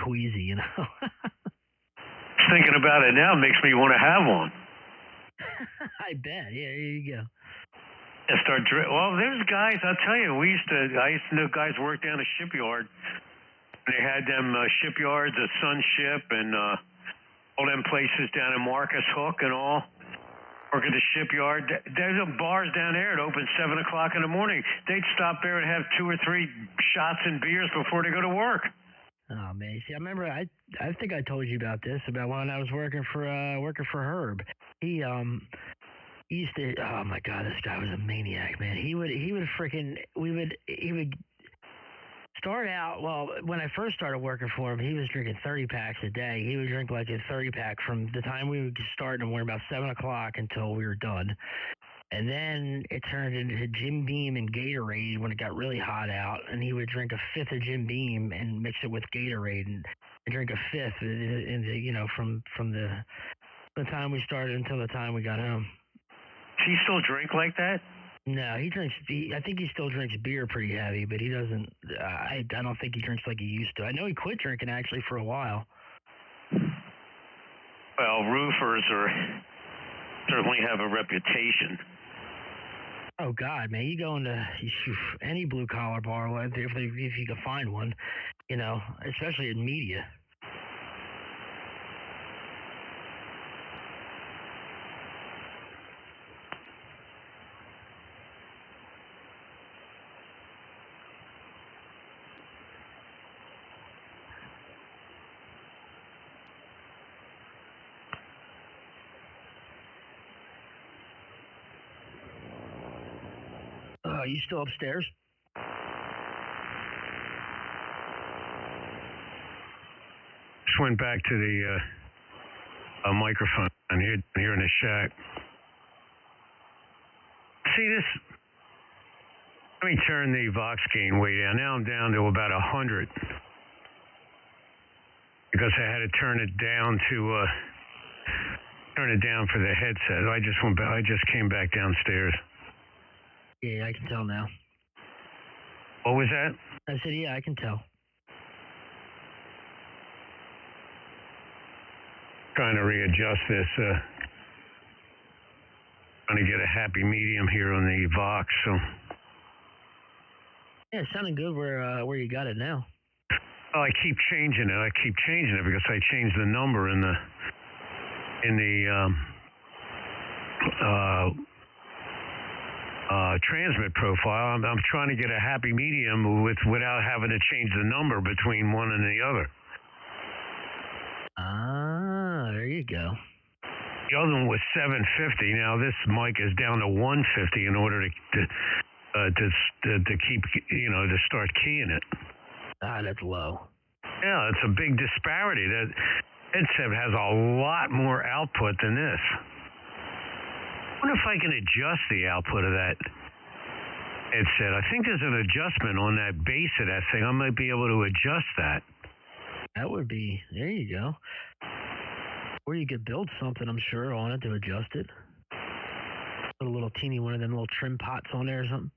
queasy, you know. Thinking about it now makes me want to have one. I bet. Yeah, there you go. Well, there's guys. I'll tell you. I used to know guys work down a shipyard. They had them shipyards, the Sun Ship, and all them places down in Marcus Hook and all. Work at the shipyard. There's bars down there that open 7 o'clock in the morning. They'd stop there and have 2 or 3 shots and beers before they go to work. Oh man, see, I remember. I think I told you about this about when I was working for Herb. He used to. Oh my God, this guy was a maniac, man. He would freaking. He would start out. Well, when I first started working for him, he was drinking 30 packs a day. He would drink like a 30 pack from the time we would start and we're about 7 o'clock until we were done. And then it turned into Jim Beam and Gatorade when it got really hot out. And he would drink a fifth of Jim Beam and mix it with Gatorade and drink a fifth, from the time we started until the time we got home. Does he still drink like that? No, he drinks. I think he still drinks beer pretty heavy, but he doesn't. I don't think he drinks like he used to. I know he quit drinking actually for a while. Well, roofers certainly have a reputation. Oh God, man! You go into any blue collar bar if you can find one, especially in media. Are you still upstairs? Just went back to the microphone here in the shack. See this? Let me turn the Vox gain way down. Now I'm down to about 100 because I had to turn it down for the headset. I just came back downstairs. Yeah, I can tell now. What was that? I said, yeah, I can tell. Trying to readjust this. Trying to get a happy medium here on the Vox. So. Yeah, it's sounding good where you got it now. Oh, I keep changing it. Because I changed the number in the transmit profile. I'm trying to get a happy medium without having to change the number between one and the other. Ah, there you go. The other one was 750. Now this mic is down to 150 in order to keep to start keying it. Ah, that's low. Yeah, it's a big disparity. That headset has a lot more output than this. I wonder if I can adjust the output of that headset. I think there's an adjustment on that base of that thing. I might be able to adjust that. That would be, there you go. Or you could build something, I'm sure, on it to adjust it. Put a little teeny one of them little trim pots on there or something.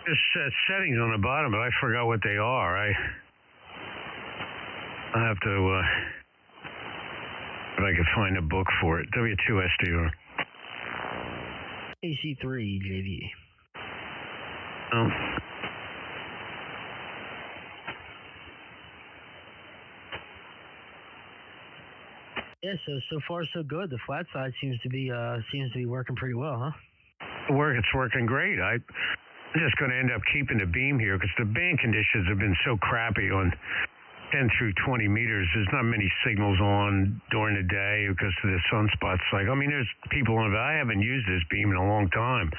There's settings on the bottom, but I forgot what they are. I have to, if I could find a book for it. W2SDR. KC3JVE. Oh. Yeah, so far so good. The flat side seems to be working pretty well, huh? It's working great. I'm just going to end up keeping the beam here because the band conditions have been so crappy on 10 through 20 meters. There's not many signals on during the day because of the sunspots. There's people on it. I haven't used this beam in a long time.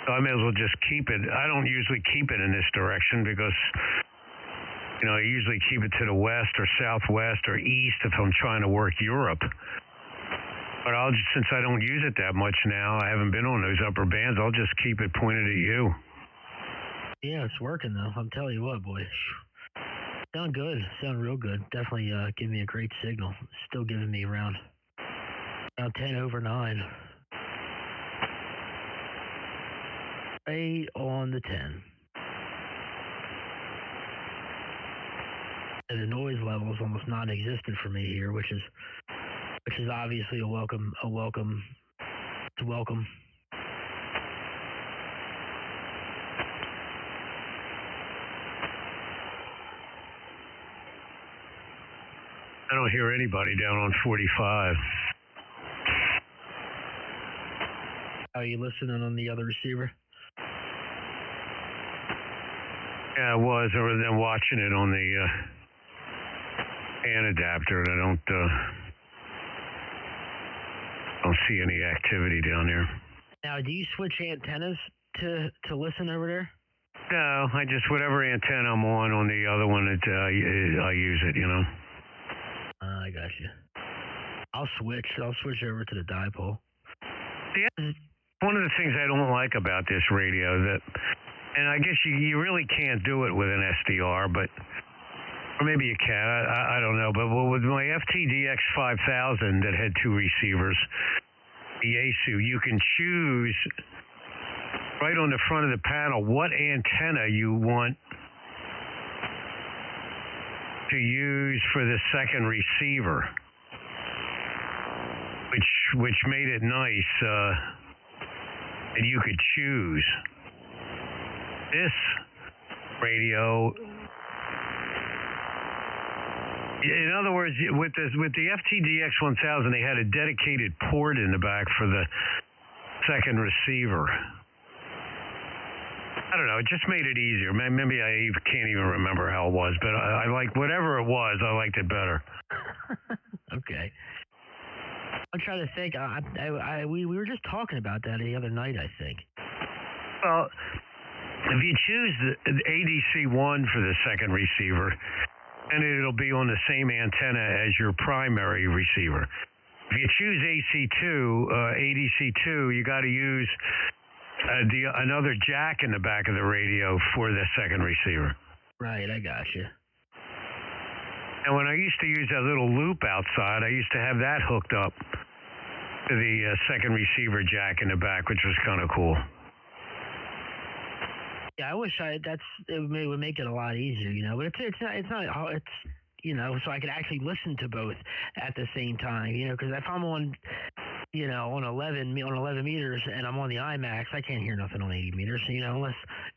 So I may as well just keep it. I don't usually keep it in this direction because, I usually keep it to the west or southwest or east if I'm trying to work Europe. But since I don't use it that much now, I haven't been on those upper bands, I'll just keep it pointed at you. Yeah, it's working though. I'm telling you what, boy. Sound good. Sound real good. Definitely giving me a great signal. Still giving me around 10 over 9. right on the 10. And the noise level is almost non-existent for me here, which is obviously a welcome. It's welcome. I don't hear anybody down on 45. Are you listening on the other receiver? Yeah, I was. Or then watching it on the fan adapter, and I don't see any activity down there. Now, do you switch antennas to listen over there? No, I just whatever antenna I'm on the other one, I use it. You know. I got you. I'll switch over to the dipole. Yeah, one of the things I don't like about this radio and I guess you really can't do it with an SDR, or maybe you can. I don't know. But with my FTDX 5000 that had two receivers, the ASU, you can choose right on the front of the panel what antenna you want to use for the second receiver, which made it nice that you could choose. This radio, in other words, with the FTDX 1000, they had a dedicated port in the back for the second receiver. I don't know. It just made it easier. Maybe I can't even remember how it was, but I like whatever it was. I liked it better. Okay. I'm trying to think. We were just talking about that the other night, I think. Well, if you choose the ADC1 for the second receiver, and it'll be on the same antenna as your primary receiver. If you choose ADC2, you got to use another jack in the back of the radio for the second receiver. Right, I got you. And when I used to use that little loop outside, I used to have that hooked up to the second receiver jack in the back, which was kind of cool. Yeah, I wish it would make it a lot easier, you know. But it's not you know, so I could actually listen to both at the same time, you know, because if I'm on, you know, on 11 meters and I'm on the IMAX, I can't hear nothing on 80 meters, you know,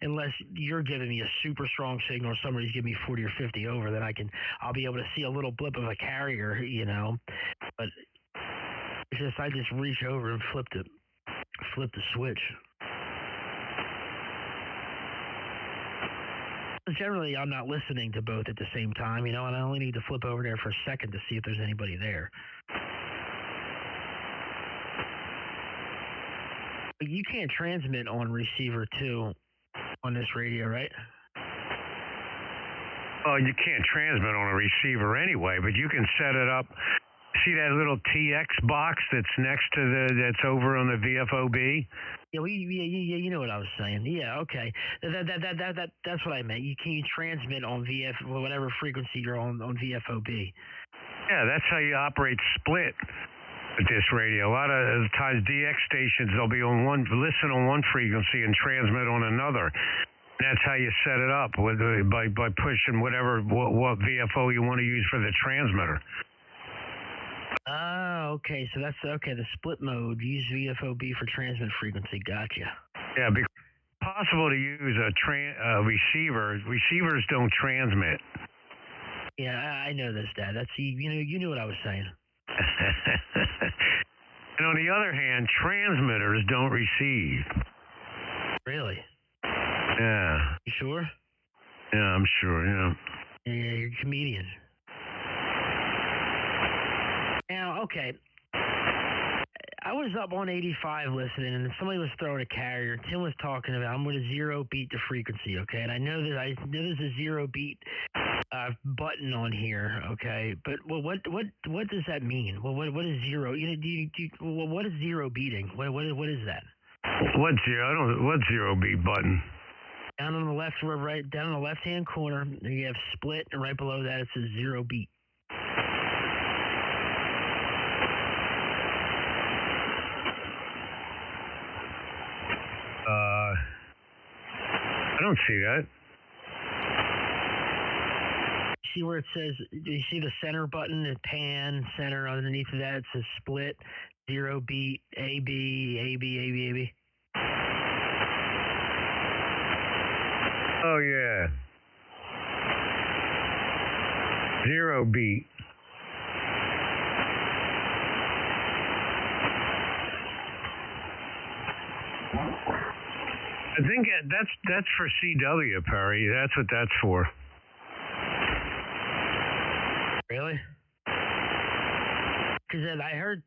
unless you're giving me a super strong signal or somebody's giving me 40 or 50 over, then I'll be able to see a little blip of a carrier, you know. But it's just I just reach over and flip the switch. Generally, I'm not listening to both at the same time, you know, and I only need to flip over there for a second to see if there's anybody there. But you can't transmit on receiver 2 on this radio, right? Well, you can't transmit on a receiver anyway, but you can set it up. See that little TX box that's next to that's over on the VFOB? Yeah, you know what I was saying. Yeah, okay. That's what I meant. Can you transmit on whatever frequency you're on VFOB? Yeah, that's how you operate split with this radio. A lot of times DX stations, they'll be on listen on one frequency and transmit on another. That's how you set it up by pushing what VFO you want to use for the transmitter. Oh, okay. So that's okay. The split mode, use VFOB for transmit frequency. Gotcha. Yeah, because it's possible to use a receiver. Receivers don't transmit. Yeah, I know this, Dad. That's you knew what I was saying. And on the other hand, transmitters don't receive. Really? Yeah. You sure? Yeah, I'm sure. Yeah. Yeah, you're a comedian. Now, okay, I was up on 85 listening, and somebody was throwing a carrier. Tim was talking about I'm with a 0 beat to frequency, okay? And I know there's a 0 beat button on here, okay? But what does that mean? What is 0? What is 0 beating? What is that? What 0? What 0 beat button? Down on the left, right down on the left-hand corner, you have split, and right below that it says 0 beat. I don't see that. See where it says, do you see the center button, the pan, center, underneath of that it says split, 0 beat, AB, AB, AB, AB? Oh, yeah. 0 beat. I think that's for CW, Perry. That's what that's for. Really? Because I heard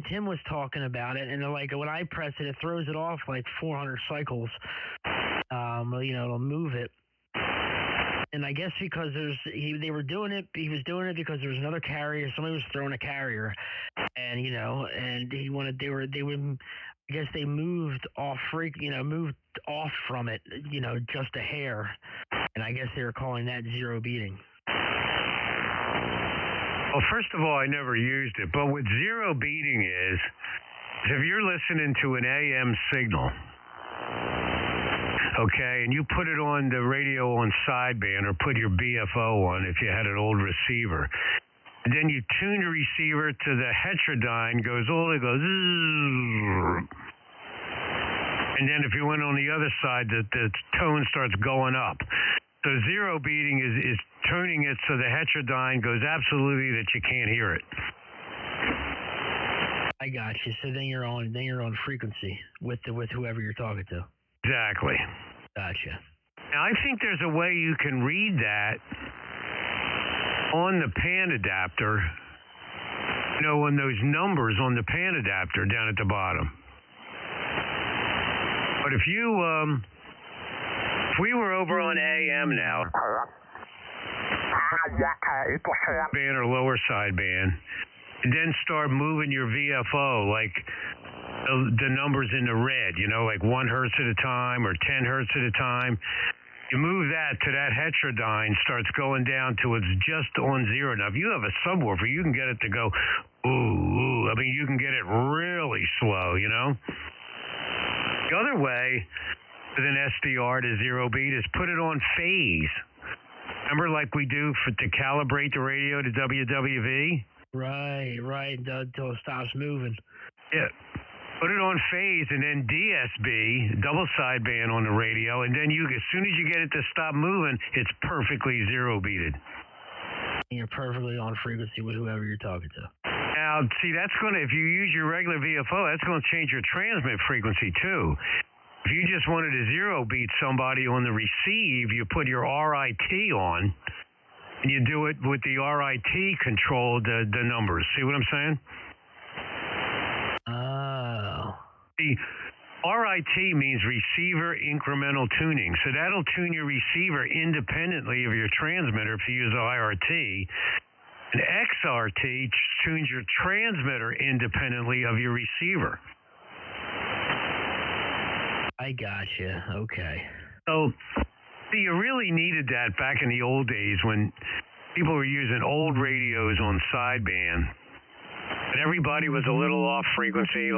Tim was talking about it, and like when I press it, it throws it off like 400 cycles. It'll move it. And I guess because they were doing it, he was doing it because there was another carrier. Somebody was throwing a carrier, and and I guess they moved off from it, just a hair, and I guess they were calling that 0 beating. Well, first of all, I never used it, but what 0 beating is if you're listening to an AM signal, okay, and you put it on the radio on sideband or put your BFO on if you had an old receiver, and then you tune the receiver to the heterodyne, it goes, and then if you went on the other side, the tone starts going up. So 0 beating is tuning it so the heterodyne goes absolutely that you can't hear it. I got you. So then you're on frequency with whoever you're talking to. Exactly. Gotcha. Now I think there's a way you can read that on the pan adapter. On those numbers on the pan adapter down at the bottom. But if we were over on AM now, band or lower sideband, and then start moving your VFO, like the numbers in the red, like 1 hertz at a time or 10 hertz at a time. You move that to that heterodyne, starts going down to it's just on 0. Now, if you have a subwoofer, you can get it to go, ooh. I mean, you can get it really slow, The other way with an SDR to 0 beat is put it on phase. Remember, like we do to calibrate the radio to WWV? Right. Until it stops moving. Yeah. Put it on phase and then DSB, double sideband on the radio, and then as soon as you get it to stop moving, it's perfectly 0 beated. You're perfectly on frequency with whoever you're talking to. Now, see, if you use your regular VFO, that's going to change your transmit frequency too. If you just wanted to 0 beat somebody on the receive, you put your RIT on, and you do it with the RIT control the numbers. See what I'm saying? Oh. The RIT means receiver incremental tuning. So that'll tune your receiver independently of your transmitter if you use IRT. And XRT tunes your transmitter independently of your receiver. I gotcha. Okay. So you really needed that back in the old days when people were using old radios on sideband. And everybody was a little off frequency,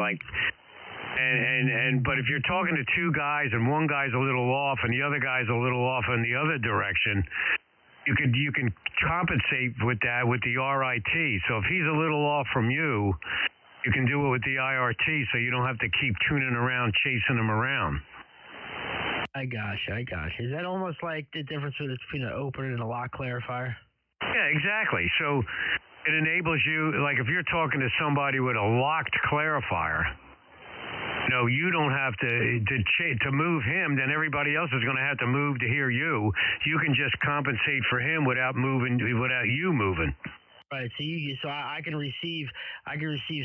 but if you're talking to two guys and one guy's a little off and the other guy's a little off in the other direction, you can compensate with that with the RIT. So if he's a little off from you, you can do it with the IRT, so you don't have to keep tuning around, chasing him around. I gotcha. Is that almost like the difference between an opener and a lock clarifier? Yeah, exactly. So it enables you, like if you're talking to somebody with a locked clarifier, you don't have to move him, then everybody else is going to have to move to hear you. You can just compensate for him without you moving. Right. So I can receive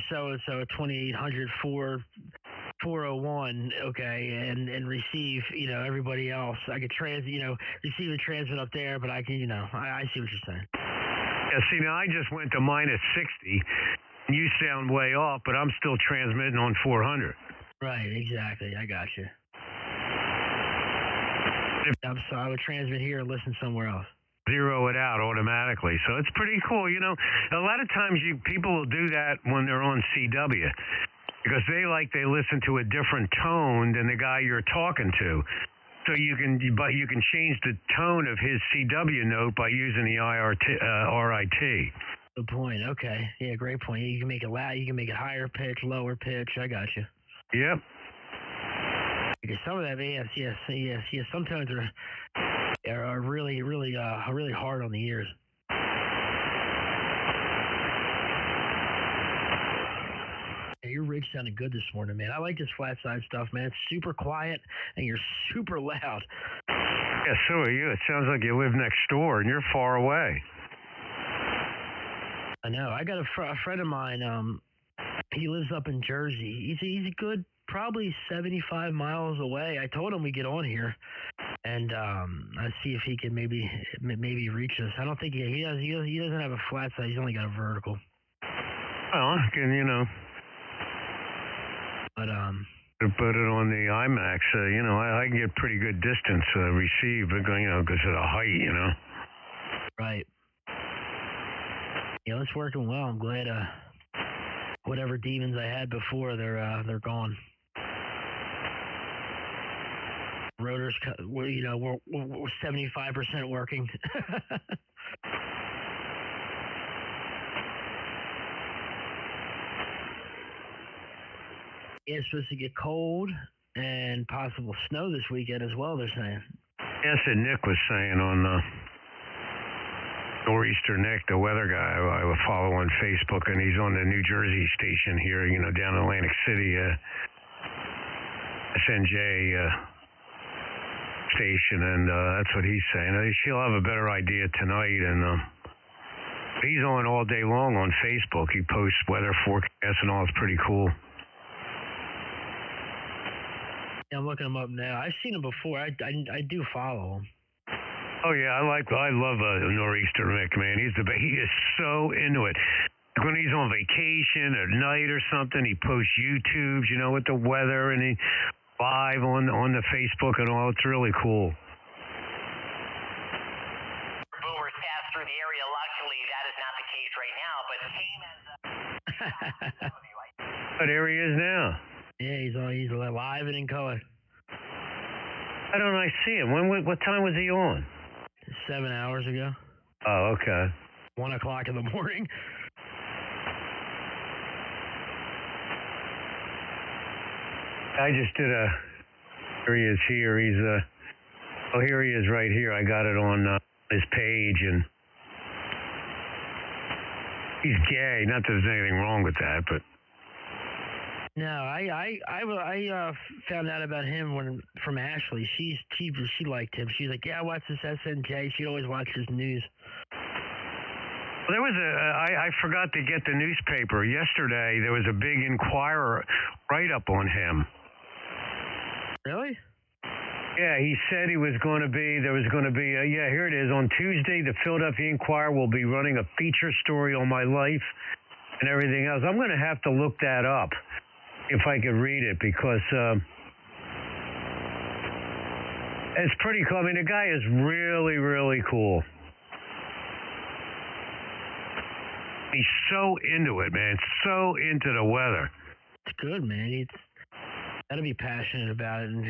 so 2800 401, okay, and receive everybody else. I could receive and transmit up there, but I can I see what you're saying. Yeah. See, now I just went to minus 60. And you sound way off, but I'm still transmitting on 400. Right, exactly. I got you. So I would transmit here and listen somewhere else. Zero it out automatically. So it's pretty cool. A lot of times people will do that when they're on CW because they listen to a different tone than the guy you're talking to. So you can change the tone of his CW note by using the RIT. Good point. Okay. Yeah, great point. You can make it loud. You can make it higher pitch, lower pitch. I got you. Yep. Because some of that, yes. Some tones are really hard on the ears. Yeah, your rig sounded good this morning, man. I like this flat side stuff, man. It's super quiet and you're super loud. Yeah, so are you. It sounds like you live next door and you're far away. I know. I got a friend of mine. He lives up in Jersey. He's a good probably 75 miles away. I told him we get on here, and I see if he can maybe reach us. I don't think he doesn't have a flat side. He's only got a vertical. Well, can But to put it on the IMAX, I can get pretty good distance receive, because of the height, Right. Yeah, it's working well. I'm glad. Whatever demons I had before, they're gone. Rotors, we're 75% working. It's supposed to get cold and possible snow this weekend as well, they're saying. Yes, and Nick was saying on Nor'easter Nick, the weather guy I would follow on Facebook, and he's on the New Jersey station here, down in Atlantic City, SNJ station, and that's what he's saying. She'll have a better idea tonight, and he's on all day long on Facebook. He posts weather forecasts and all. It's pretty cool. Yeah, I'm looking him up now. I've seen him before. I do follow him. Oh yeah, I love Nor'easter Nick, man. He is so into it. When he's on vacation at night or something, he posts YouTubes, with the weather, and he live on the Facebook and all. It's really cool. Boomers pass through the area. Luckily, that is not the case right now. But same as What area is now? Yeah, he's live and in color. Why don't I see him? What time was he on? 7 hours ago. Oh, okay. 1 o'clock in the morning. I just did here he is here. Here he is right here. I got it on his page, and he's gay. Not that there's anything wrong with that, but. No, I found out about him from Ashley. She liked him. She's like, yeah, I watch this SNJ. She'd always watch his news. Well, there was I forgot to get the newspaper yesterday. There was a big Inquirer write-up on him. Really? Yeah, he said there was going to be, here it is. On Tuesday, the Philadelphia Inquirer will be running a feature story on my life and everything else. I'm going to have to look that up if I could read it, because it's pretty cool. I mean, the guy is really, really cool. He's so into it, man. So into the weather. It's good, man. He's got to be passionate about it, and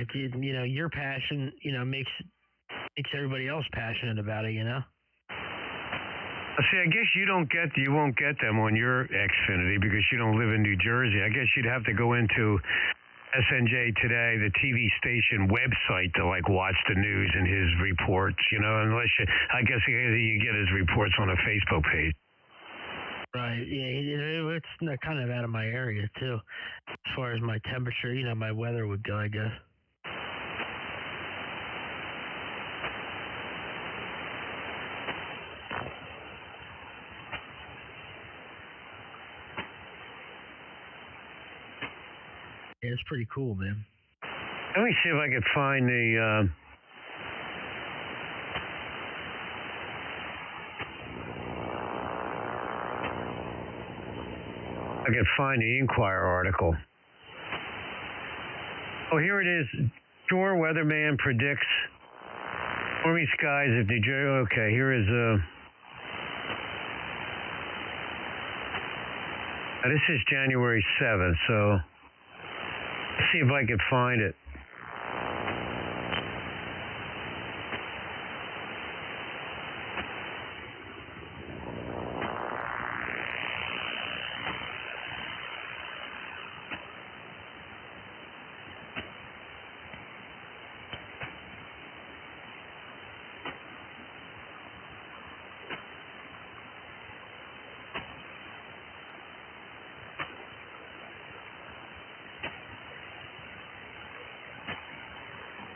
your passion, makes everybody else passionate about it, See, I guess you won't get them on your Xfinity because you don't live in New Jersey. I guess you'd have to go into SNJ Today, the TV station website, to watch the news and his reports, unless I guess you get his reports on a Facebook page. Right. Yeah, it's kind of out of my area too, as far as my temperature, my weather would go, I guess. Yeah, it's pretty cool, man. Let me see if I can find the. I can find the Inquirer article. Oh, here it is. Shore weatherman predicts stormy skies if New Jersey. Okay, here is this is January 7th, so. See if I can find it.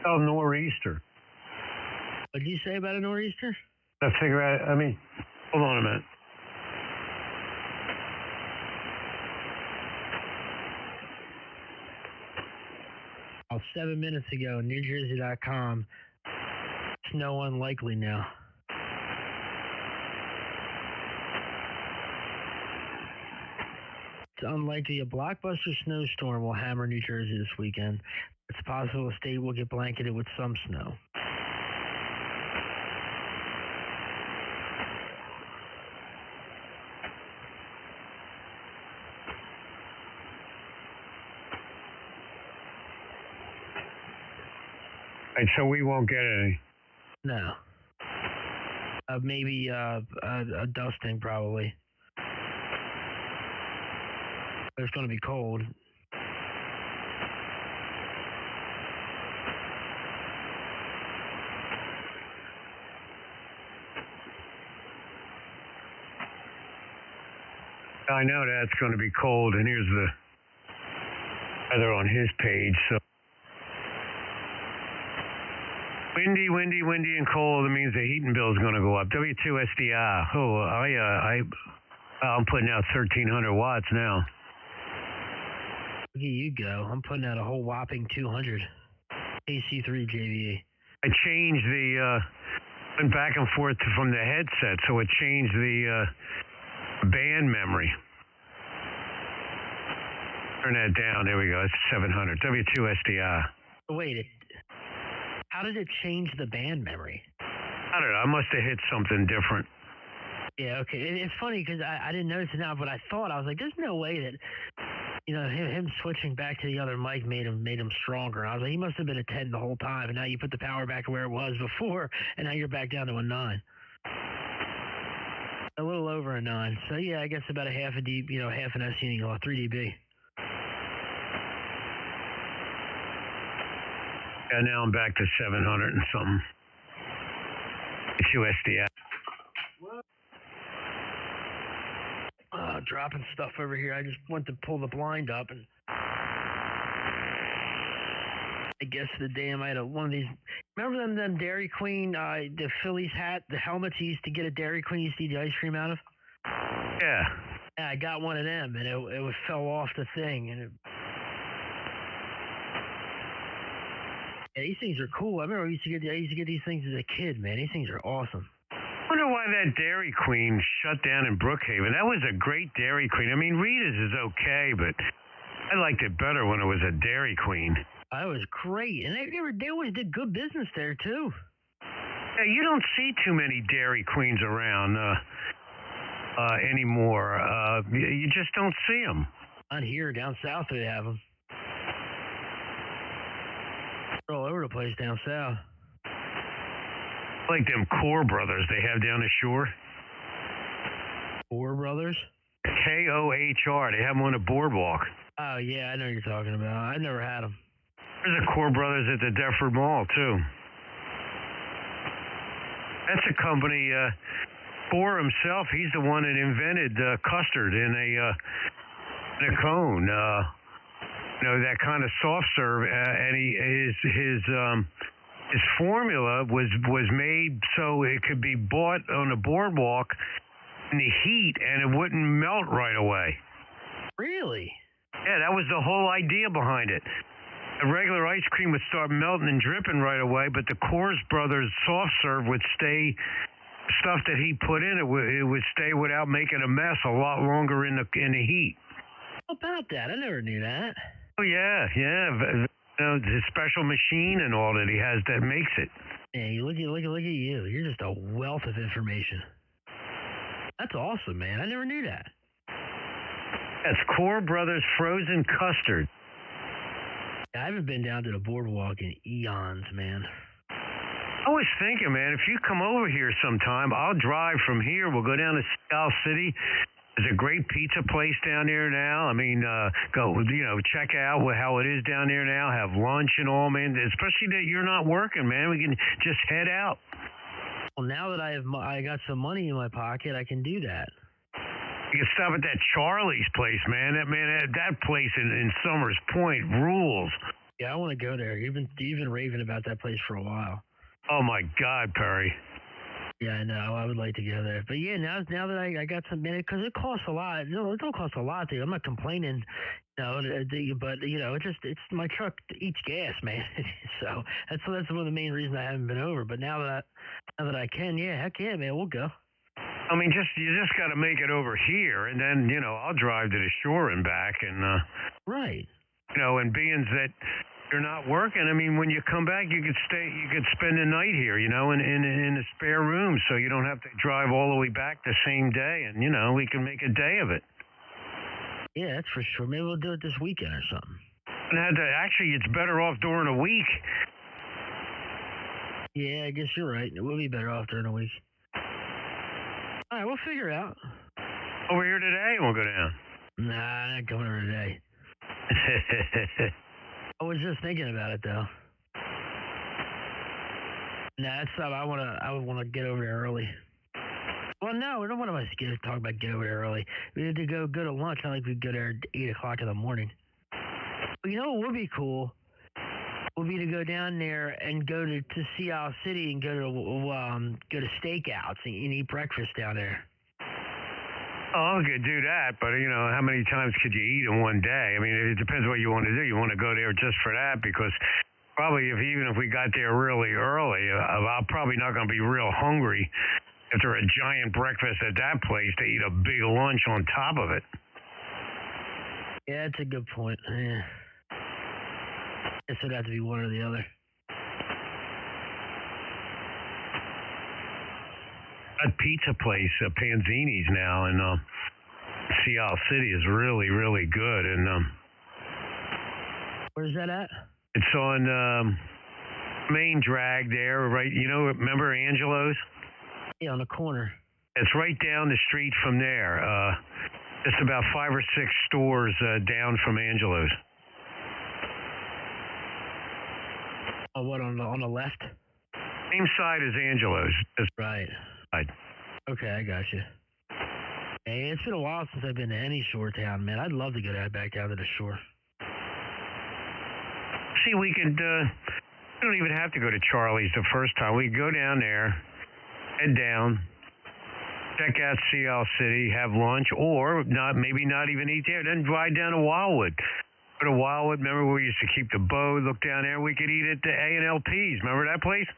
Oh, nor'easter. What did you say about a nor'easter? I figure out, I mean, hold on a minute. About 7 minutes ago, NewJersey.com. Snow unlikely now. It's unlikely a blockbuster snowstorm will hammer New Jersey this weekend. It's possible the state will get blanketed with some snow. And so we won't get any. No. Maybe a dusting, probably. But it's going to be cold. I know that's going to be cold, and here's the weather on his page. So windy, and cold. That means the heating bill is going to go up. W2SDR. Oh, I'm putting out 1,300 watts now. Look at you go. I'm putting out a whole whopping 200. KC3JVE. I changed went back and forth from the headset, so it changed the band memory. Turn that down. There we go. It's 700. W2SDR. Wait, how did it change the band memory? I don't know. I must have hit something different. Yeah, okay. It's funny because I didn't notice it now, but I was like, there's no way that, him switching back to the other mic made him stronger. I was like, he must have been a 10 the whole time, and now you put the power back where it was before, and now you're back down to a 9. A little over a 9. So yeah, I guess about a half an S unit, 3 dB. Yeah, now I'm back to 700 and something. QSDR. Dropping stuff over here. I just went to pull the blind up, and I guess I had one of these. Remember them Dairy Queen, the Phillies hat, the helmets you used to get at Dairy Queen, you used to eat the ice cream out of? Yeah. Yeah, I got one of them, and it fell off the thing, and yeah, these things are cool. I remember I used to get these things as a kid, man. These things are awesome. I wonder why that Dairy Queen shut down in Brookhaven. That was a great Dairy Queen. I mean, Rita's is okay, but I liked it better when it was a Dairy Queen. That was great, and they always did good business there too. Yeah, you don't see too many Dairy Queens around anymore. You just don't see them. Not here, down south they have them. They're all over the place down south. Like them Core Brothers they have down the shore. Core Brothers? KOHR. They have them on the boardwalk. Oh, yeah, I know what you're talking about. I never had them. There's a Core Brothers at the Deptford Mall, too. That's a company, Core himself, he's the one that invented custard in a cone. That kind of soft serve, and his formula was made so it could be bought on the boardwalk in the heat, and it wouldn't melt right away. Really? Yeah, that was the whole idea behind it. The regular ice cream would start melting and dripping right away, but the Coors Brothers soft serve would stay. Stuff that he put in it would stay without making a mess a lot longer in the heat. How about that? I never knew that. Oh yeah. The special machine and all that he has that makes it. Yeah, look at you. You're just a wealth of information. That's awesome, man. I never knew that. That's Core Brothers Frozen Custard. I haven't been down to the boardwalk in eons, man. I was thinking, man, if you come over here sometime, I'll drive from here. We'll go down to South City. There's a great pizza place down there now. I mean, go, check out how it is down there now. Have lunch and all, man. Especially that you're not working, man. We can just head out. Well, now that I got some money in my pocket, I can do that. You can stop at that Charlie's place, man. That place in Summers Point rules. Yeah, I want to go there. You've been raving about that place for a while. Oh my God, Perry. Yeah, I know. I would like to go there. But yeah, now that I got some minute, because it costs a lot. No, it don't cost a lot, dude. I'm not complaining. No, but it's my truck eats gas, man. So that's one of the main reasons I haven't been over. But now that I can, yeah, heck yeah, man, we'll go. I mean, you just got to make it over here, and then I'll drive to the shore and back, and right. And being that you're not working, I mean, when you come back, you could spend the night here, in a spare room, so you don't have to drive all the way back the same day, and we can make a day of it. Yeah, that's for sure. Maybe we'll do it this weekend or something. And actually, it's better off during a week. Yeah, I guess you're right. It will be better off during a week. All right, we'll figure it out. Over here today, we'll go down. Nah, I'm not going over today. I was just thinking about it though. Nah, that's something I would want to get over there early. Well, no, we don't want to talk about get over there early. We need to go to lunch. Not like we go there at 8 o'clock in the morning. But you know what would be cool? Would be to go down there and go to Sea City and go to steakouts and eat breakfast down there. Oh, I could do that, but how many times could you eat in one day? I mean, it depends what you want to do. You want to go there just for that, because probably even if we got there really early, I'm probably not going to be real hungry after a giant breakfast at that place to eat a big lunch on top of it. Yeah, that's a good point. Yeah. Guess it'd have to be one or the other. That pizza place, Panzini's now in Sea City is really, really good. And where's that at? It's on Main Drag there, right? Remember Angelo's? Yeah, on the corner. It's right down the street from there. Just about 5 or 6 stores down from Angelo's. Oh, what, on the left? Same side as Angelo's. Right. Side. Okay, I got you. Hey, it's been a while since I've been to any shore town, man. I'd love to go back down to the shore. See, we don't even have to go to Charlie's the first time. We could go down there, head down, check out Sea City, have lunch, or maybe not even eat there, then ride down to Wildwood. Go to Wildwood, remember where we used to keep the boat, look down there, we could eat at the A&LP's. Remember that place?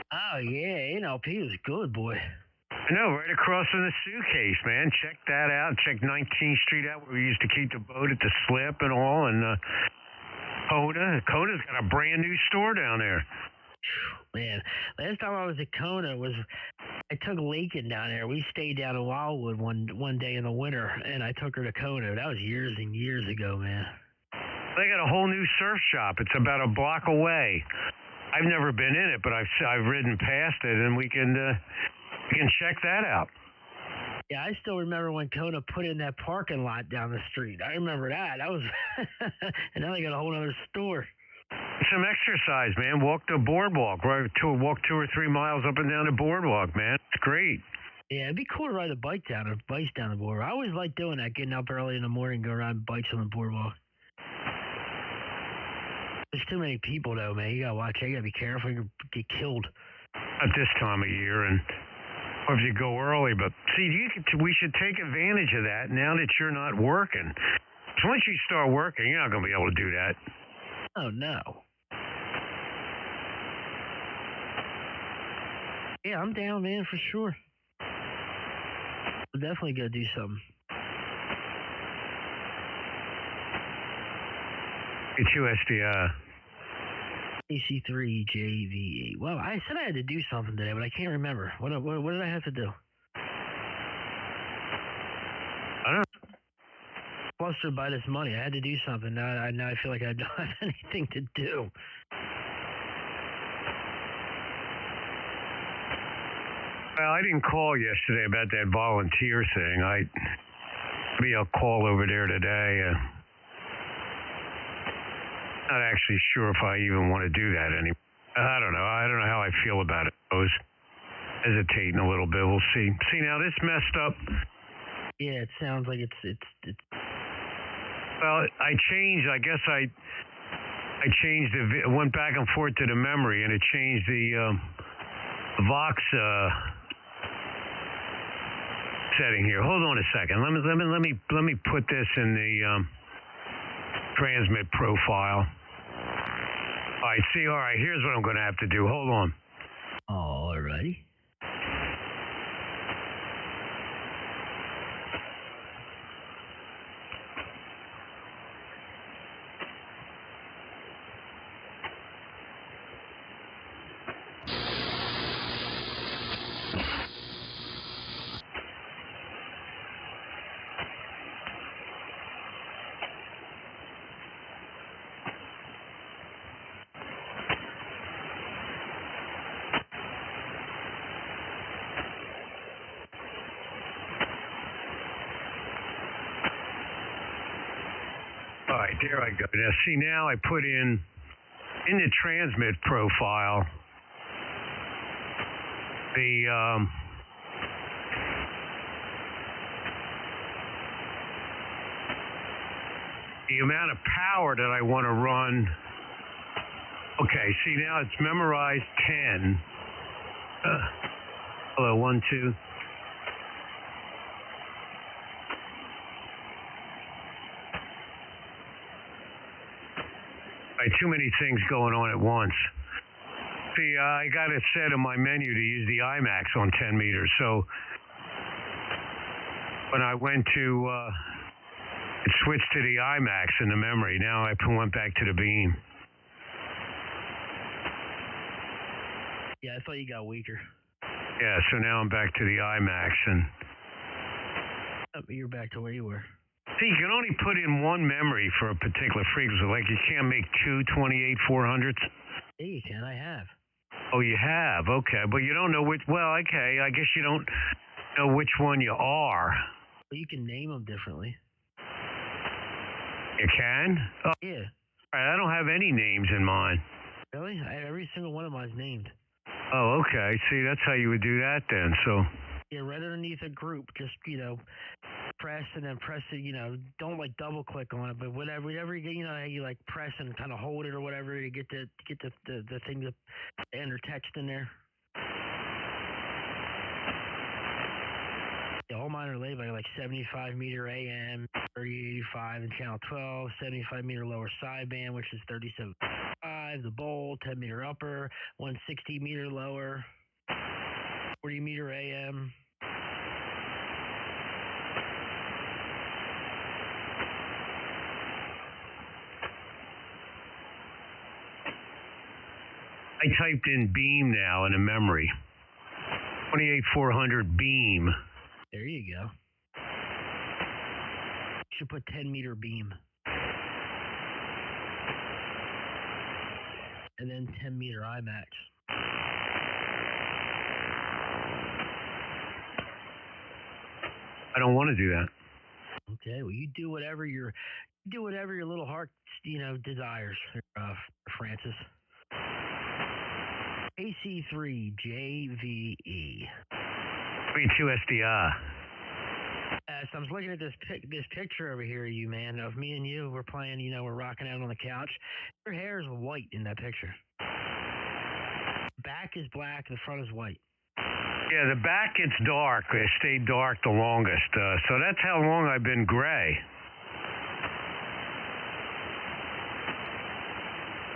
Oh, yeah, A&LP was good, boy. I know, right across from the Suitcase, man. Check that out. Check 19th Street out where we used to keep the boat at the slip and all. And Kona's got a brand new store down there. Man, last time I was at Kona I took Lakin down there. We stayed down in Wildwood one day in the winter, and I took her to Kona. That was years and years ago, man. They got a whole new surf shop. It's about a block away. I've never been in it, but I've ridden past it, and we can check that out. Yeah, I still remember when Kona put in that parking lot down the street. I remember that. That was, and now they got a whole other store. Some exercise, man. Walk the boardwalk. Walk 2 or 3 miles up and down the boardwalk, man. It's great. Yeah, it'd be cool to ride a bike down the boardwalk. I always like doing that, getting up early in the morning, go ride bikes on the boardwalk. There's too many people, though, man. You gotta watch. You gotta be careful. You get killed. At this time of year, or if you go early. But see, we should take advantage of that now that you're not working. So once you start working, you're not gonna be able to do that. Oh no. Yeah, I'm down, man, for sure. We'll definitely go do something. W2SDR. KC3JVE. Well, I said I had to do something today, but I can't remember. What did I have to do? I don't know. Flustered by this money. I had to do something. Now I feel like I don't have anything to do. Well, I didn't call yesterday about that volunteer thing. Maybe I'll call over there today. Not actually sure if I even want to do that anymore. I don't know. I don't know how I feel about it. I was hesitating a little bit. We'll see. See, now this messed up. Yeah, it sounds like it's. Well, I changed. I guess I changed went back and forth to the memory, and it changed the Vox setting here. Hold on a second. Let me put this in the transmit profile. All right. See. All right. Here's what I'm going to have to do. Hold on. All righty. All right, there I go. Now, see, now I put in the transmit profile, the amount of power that I want to run. Okay, see, now it's memorized 10. Hello, 1, 2. Too many things going on at once. See, I got it set in my menu to use the IMAX on 10 meters. So when I went to, it switched to the IMAX in the memory. Now I went back to the beam. Yeah, I thought you got weaker. Yeah, so now I'm back to the IMAX, and you're back to where you were. See, you can only put in one memory for a particular frequency. Like, you can't make two 28/400s. Yeah, you can. I have. Oh, you have? Okay. But you don't know which... Well, okay. I guess you don't know which one you are. Well, you can name them differently. You can? Oh, yeah. All right, I don't have any names in mine. Really? Every single one of mine's named. Oh, okay. See, that's how you would do that then. So... Yeah, right underneath a group, just, press and then press it, don't like double click on it, but whatever you how you like press and kind of hold it or whatever to get the thing to enter text in there. Yeah, all mine are labeled by like 75 meter AM, 3085 and channel 12, 75 meter lower sideband, which is 37.5, the bowl, 10 meter upper, 160 meter lower, 40 meter AM. I typed in beam now in a memory. 28/400 beam. There you go. You should put 10 meter beam. And then 10 meter IMAX. I don't want to do that. Okay, well, you do whatever your little heart, desires, Francis. KC3JVE. W2SDR. So I was looking at this picture over here of you, man, of me and you. We're playing, we're rocking out on the couch. Your hair is white in that picture. Back is black, the front is white. Yeah, the back gets dark. It stayed dark the longest. So that's how long I've been gray.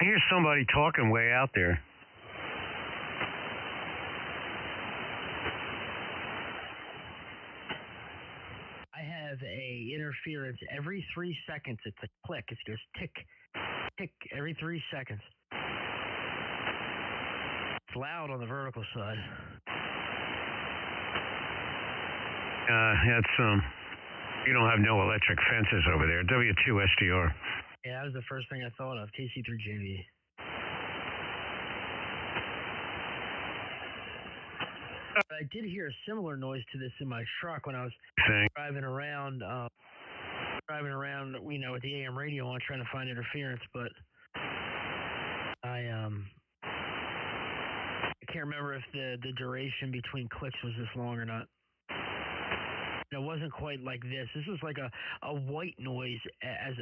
I hear somebody talking way out there. I have a interference every 3 seconds. It's a click. It goes tick, tick every 3 seconds. It's loud on the vertical side. That's you don't have no electric fences over there. W2SDR. Yeah, that was the first thing I thought of. KC3JVE. I did hear a similar noise to this in my truck when I was driving around, with the AM radio on, trying to find interference. But I can't remember if the duration between clicks was this long or not. It wasn't quite like this. This was like a white noise as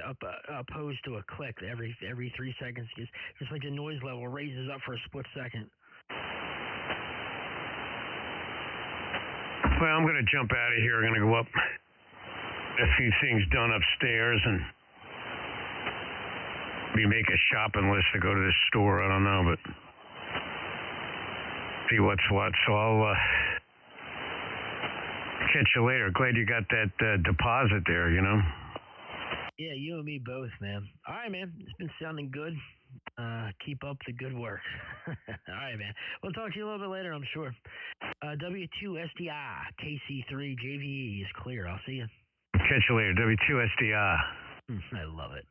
opposed to a click every 3 seconds. Just like the noise level raises up for a split second. Well, I'm going to jump out of here. I'm going to go up, a few things done upstairs, and maybe make a shopping list to go to the store. I don't know, but see what's what. So I'll catch you later. Glad you got that deposit there, you know. Yeah, you and me both, man. All right, man. It's been sounding good. Keep up the good work. All right, man. We'll talk to you a little bit later, I'm sure. W2SDR KC3JVE is clear. I'll see you. Catch you later. W2SDR. I love it.